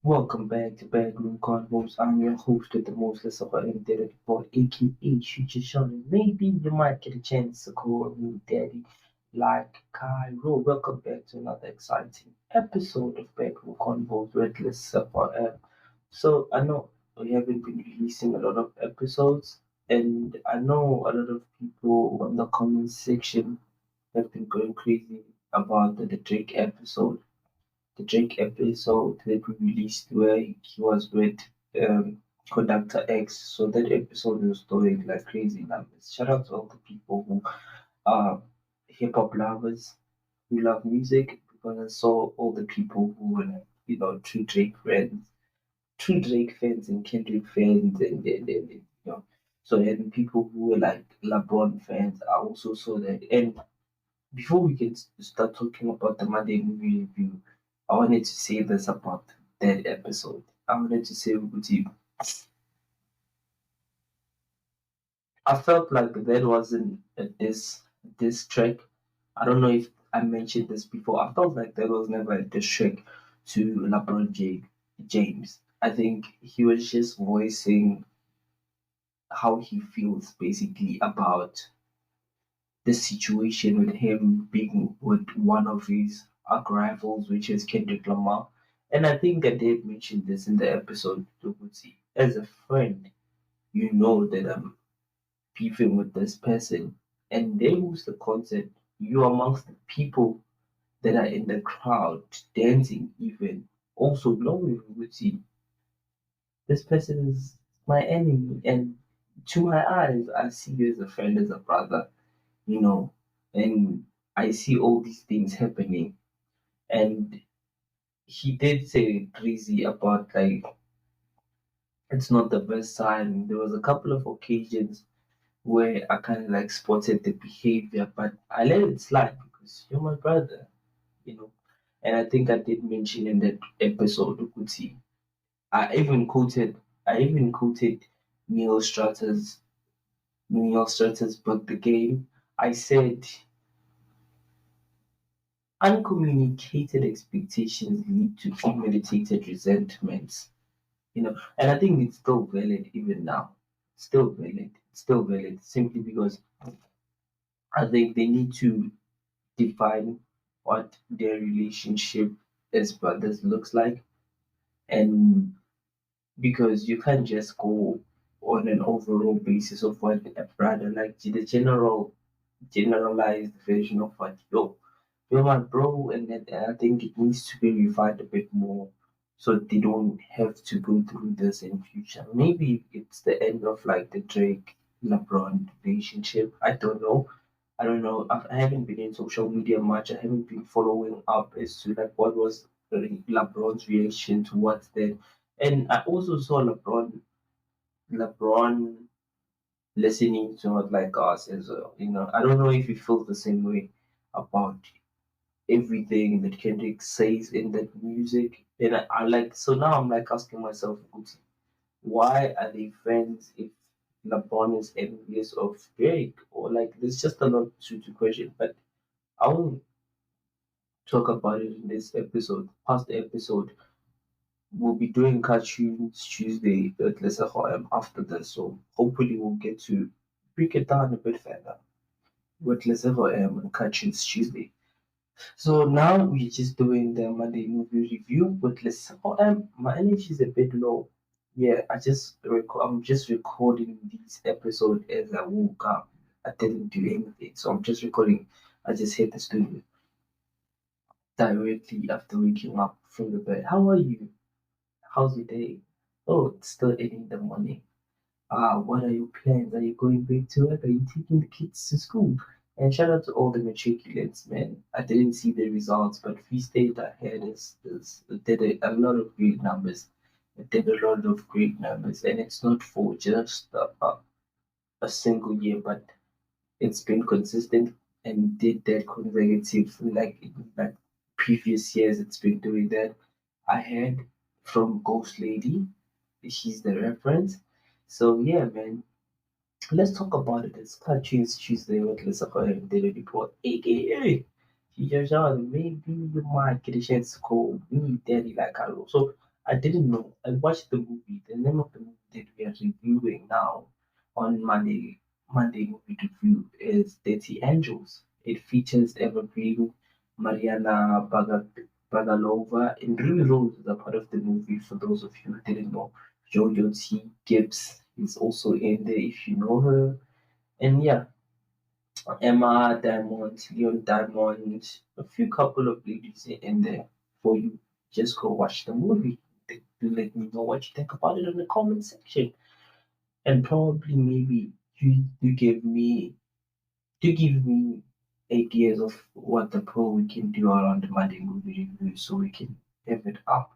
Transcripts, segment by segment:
Welcome back to Bedroom Convos. I'm your host with the most listenable Daddy Boy, aka Future Sean. Maybe you might get a chance to call me Daddy like Cairo. Welcome back to another exciting episode of Bedroom Convos with Listener. So I know we haven't been releasing a lot of episodes, and I know a lot of people on the comment section have been going crazy about the Drake episode that we released where he was with Conductor X. So that episode was doing like crazy numbers. Shout out to all the people who are hip hop lovers who love music because I saw all the people who were like, true Drake fans and Kendrick fans and so and people who were like LeBron fans. I also saw that. And before we can start talking about the Monday movie review, I wanted to say this about that episode. I wanted to say, Uguti, I felt like that wasn't this track. I don't know if I mentioned this before. I felt like that was never a diss track to James. I think he was just voicing how he feels basically about the situation with him being with one of his arch rivals, which is Kendrick Lamar. And I think I did mention this in the episode, Tubuti. As a friend, you know that I'm beefing with this person. And they host the concert. You amongst the people that are in the crowd dancing even. Also knowing Tubuti, this person is my enemy. And to my eyes, I see you as a friend, as a brother, you know, and I see all these things happening. And he did say crazy about like it's not the best time. There was a couple of occasions where I kind of like spotted the behavior, but I let it slide because you're my brother, you know. And I think I did mention in that episode, Ukuti, I even quoted, I even quoted Neil Strutter's Neil Strutter's book, The Game. I said uncommunicated expectations lead to premeditated resentments, and I think it's still valid even now. Still valid, simply because I think they need to define what their relationship as brothers looks like, and because you can't just go on an overall basis of what a brother like the generalized version of what you're my bro, and then I think it needs to be refined a bit more so they don't have to go through this in future. Maybe it's the end of like the Drake LeBron relationship. I don't know. I haven't been in social media much. I haven't been following up as to like what was LeBron's reaction towards that. And I also saw LeBron listening to not like us as well. I don't know if you feel the same way about everything that Kendrick says in that music. And I like so now I'm like asking myself, "Guti, why are they friends if LeBron is envious of Drake? Or like there's just a lot to question. But I won't talk about it in this episode. Past episode, we'll be doing cartoons Tuesday at Lesser after this. So hopefully we'll get to break it down a bit further with Lesser and cartoons Tuesday. So now we're just doing the Monday movie review with listen. My energy is a bit low. Yeah, I'm just recording these episodes as I woke up. I didn't do anything, so I'm just recording. I just hit the studio directly after waking up from the bed. How are you? How's your day? Oh, it's still 8 in the morning. What are your plans? Are you going back to work? Are you taking the kids to school? And shout out to all the matriculants, man. I didn't see the results, but Free State ahead is did a lot of great numbers. It did a lot of great numbers, and it's not for just a single year, but it's been consistent and did that consecutive like in like previous years. It's been doing that. I heard from Ghost Lady, she's the reference. So yeah, man, let's talk about it. It's Cartoons Tuesday with Lisa and Daily Report, aka Teacher John. Maybe you might get a chance to call me Daddy like I will. So I didn't know. I watched the movie. The name of the movie that we are reviewing now on Monday movie review is Dirty Angels. It features Evergreen, Mariana Bagalova, and Ruby Rose is a part of the movie. For those of you who didn't know, Jojo T. Gibbs is also in there if you know her. And yeah, Emma Diamond, Leon Diamond, a few couple of ladies in there for you. Just go watch the movie. Do let me know what you think about it in the comment section. And probably maybe you give me ideas of what the pro we can do around the Monday movie review so we can have it up.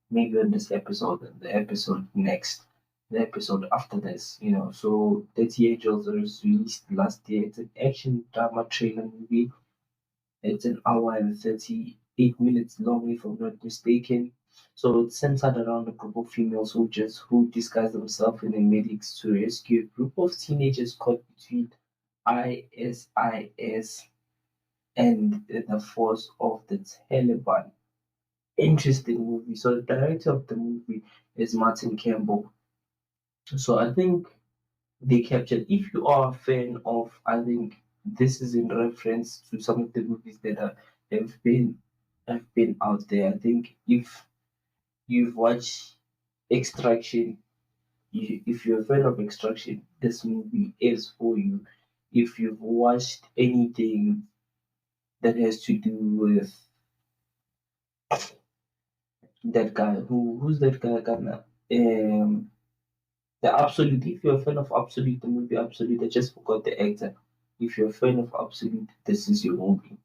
Maybe on this episode and the episode next. The episode after this, So 30 Angels was released last year. It's an action drama trailer movie. It's an hour and 38 minutes long, if I'm not mistaken. So it's centered around a group of female soldiers who disguise themselves in medics to rescue a group of teenagers caught between ISIS and the force of the Taliban. Interesting movie. So the director of the movie is Martin Campbell. So I think they captured. If you are a fan of, I think this is in reference to some of the movies that have been out there. I think if you've watched Extraction, if you're a fan of Extraction, this movie is for you. If you've watched anything that has to do with that guy, who's that guy? Gonna the Absolute. If you're a fan of Absolute, the movie Absolute, I just forgot the actor. If you're a fan of Absolute, this is your movie.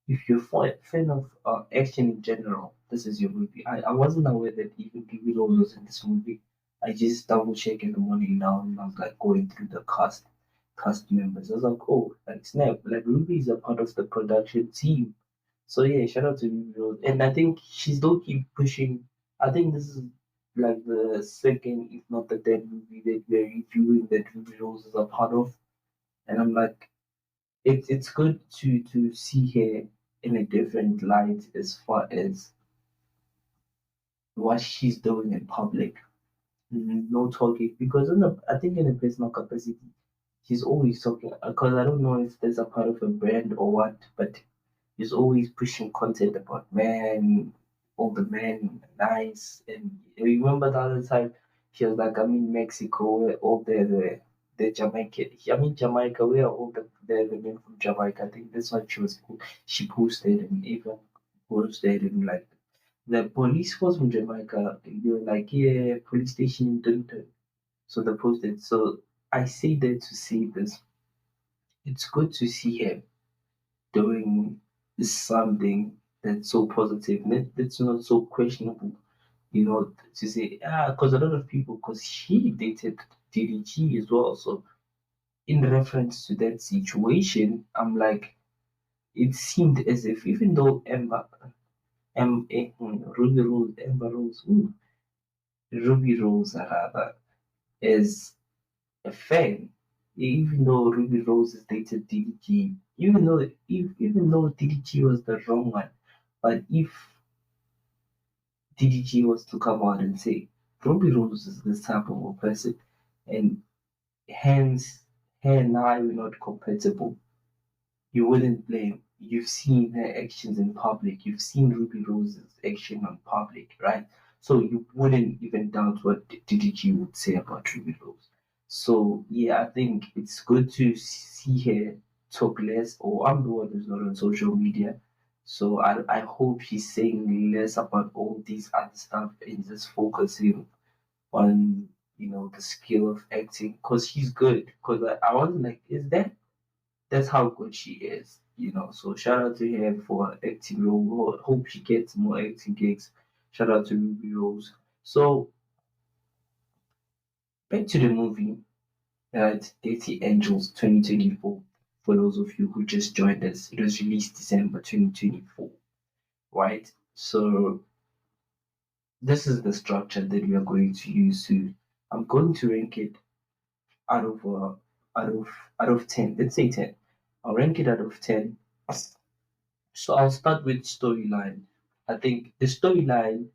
If you're a fan of action in general, this is your movie. I wasn't aware that even Ruby Rose was in this movie. I just double checked in the morning now and I was like going through the cast members. I was like, oh, like snap, like Ruby is a part of the production team. So yeah, shout out to Ruby Rose. And I think she's still keep pushing. I think this is like the second, if not the third movie that we're reviewing that Ruby Rose is a part of. And I'm like, it's good to see her in a different light as far as what she's doing in public. No talking because I think in a personal capacity, she's always talking. Because I don't know if there's a part of a brand or what, but he's always pushing content about man, all the men nice. And remember the other time she was like, I'm in Mexico where all the Jamaican, I mean Jamaica where all the men from Jamaica. I think that's what she posted and even posted and like the police force from Jamaica. They were like, yeah, police station in Dundon. So they posted. So I say that to say this. It's good to see her doing something that's so positive, that's not so questionable, to say, because a lot of people, because she dated DDG as well. So, in reference to that situation, I'm like, it seemed as if even though Ruby Rose, Ruby Rose, rather, is a fan, even though Ruby Rose has dated DDG, even though DDG was the wrong one, but if DDG was to come out and say Ruby Rose is this type of a person, and hence her and I were not compatible, you wouldn't blame. You've seen her actions in public. You've seen Ruby Rose's action on public, right? So you wouldn't even doubt what DDG would say about Ruby Rose. So yeah, I think it's good to see her talk less. Or I'm the one who's not on social media, so I hope she's saying less about all these other stuff and just focusing on the skill of acting because she's good. Because I wasn't like, is that's how good she is. So shout out to her for her acting role. Hope she gets more acting gigs. Shout out to Ruby Rose. So back to the movie, Dirty Angels 2024. For those of you who just joined us, it was released December 2024, right? So this is the structure that we are going to use to. I'm going to rank it out of out of 10. Let's say 10. I'll rank it out of 10. So I'll start with storyline. I think the storyline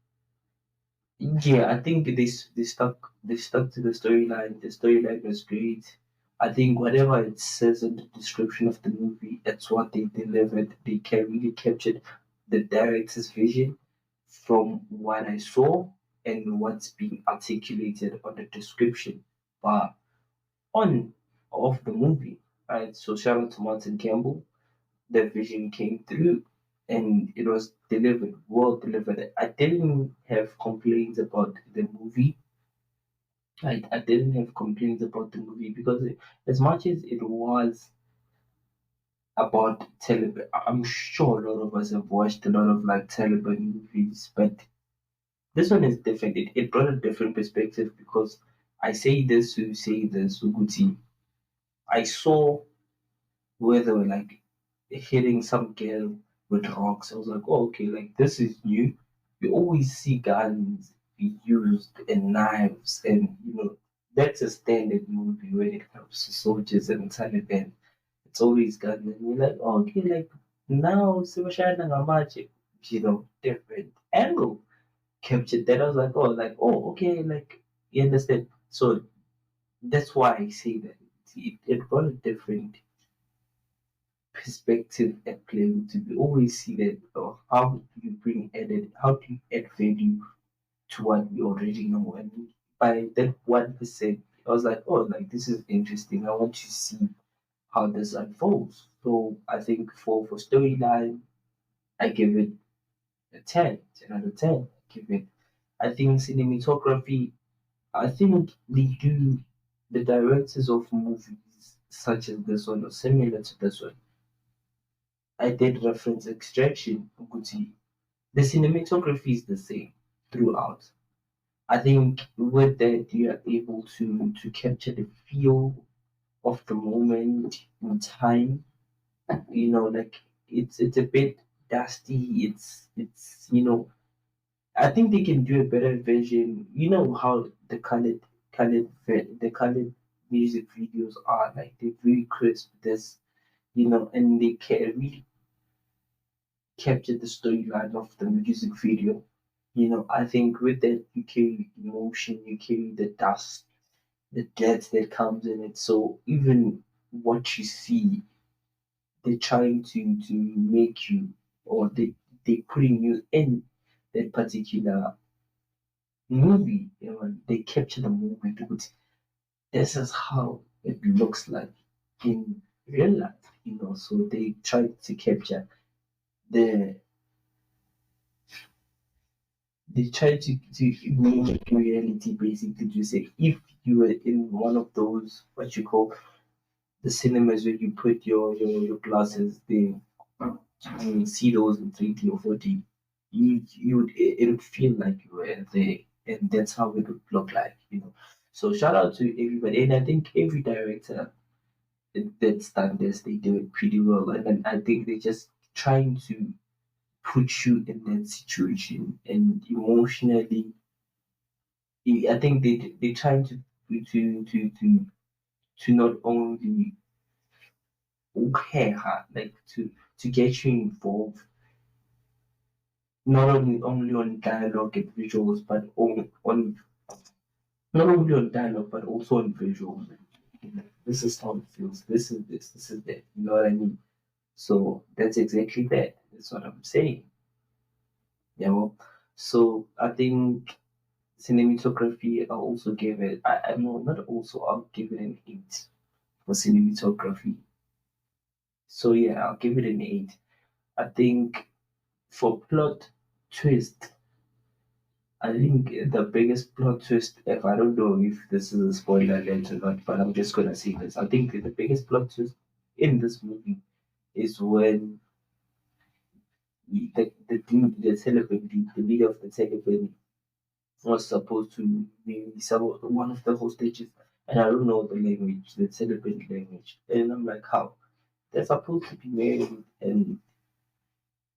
Yeah, I think they stuck to the storyline. The storyline was great. I think whatever it says in the description of the movie, that's what they delivered. They really captured the director's vision from what I saw and what's being articulated on the description but on of the movie. Right. So shout out to Martin Campbell. The vision came through and it was delivered, well delivered. I didn't have complaints about the movie. I didn't have complaints about the movie because as much as it was about Taliban, I'm sure a lot of us have watched a lot of like Taliban movies, but this one is different. It brought a different perspective because I say this to say this, Uguti. I saw where they were like hitting some girl with rocks. I was like, oh, okay, like this is new. You always see guns be used and knives, and that's a standard movie when it comes to soldiers and Taliban. It's always guns, and you're like, oh, okay, like now Sivashana Gamache, different angle captured that. I was like, oh, okay, like you understand. So that's why I say that it brought a different perspective at play to be always see that how do you bring added how do you add value to what we already know and by that 1% I was like oh like this is interesting I want to see how this unfolds so I think for storyline I give it a 10 out of 10 I give it I think cinematography I think they do the directors of movies such as this one or similar to this one I did reference Extraction, Gucci. The cinematography is the same throughout. I think with that you are able to capture the feel of the moment in time. Like it's a bit dusty. It's I think they can do a better version. You know how the colored music videos are like they're very crisp. And they can really captured the storyline of the music video. I think with that you carry emotion, you carry the dust, the death that comes in it. So even what you see, they're trying to make you or they putting you in that particular movie. They capture the movie because this is how it looks like in real life. So they try to capture the they try to mimic reality basically to say if you were in one of those what you call the cinemas where you put your glasses there and see those in 3D or 4D, it would feel like you were there and that's how it would look like. So shout out to everybody and I think every director that's done this they do it pretty well and then I think they're just trying to put you in that situation and emotionally I think they trying to to to to not only her like to get you involved not only on dialogue and visuals but on not only on dialogue but also on visuals. This is how it feels. This is this. This is that. You know what I mean? So that's exactly that. That's what I'm saying. Well, so I think cinematography. I also gave it. I know not also. I'll give it an 8 for cinematography. So yeah, I'll give it an 8. I think for plot twist, I think the biggest plot twist, if I don't know if this is a spoiler alert or not, but I'm just gonna say this. I think the biggest plot twist in this movie is when the celebrity, the leader of the celebrity, was supposed to be one of the hostages, and I don't know the language, the celebrity language, and I'm like, how? They're supposed to be married, and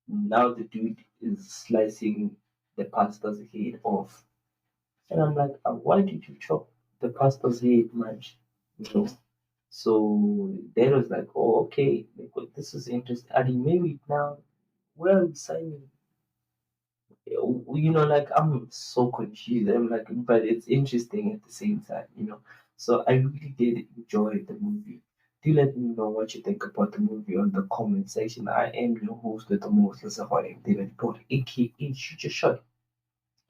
now the dude is slicing the pastor's head off. And I'm like, why did you chop the pastor's head much? You know? So they was like, oh, okay, like, well, this is interesting. Are you married now? Where are we signing? Like I'm so confused. I'm like, but it's interesting at the same time. So I really did enjoy the movie. Do let me know what you think about the movie on the comment section. I am your host with the most, David Port, aka Shoot Your Shot.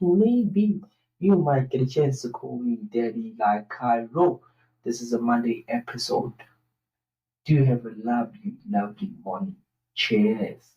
Maybe you might get a chance to call me Daddy like Cairo. This is a Monday episode. Do you have a lovely, lovely morning? Cheers.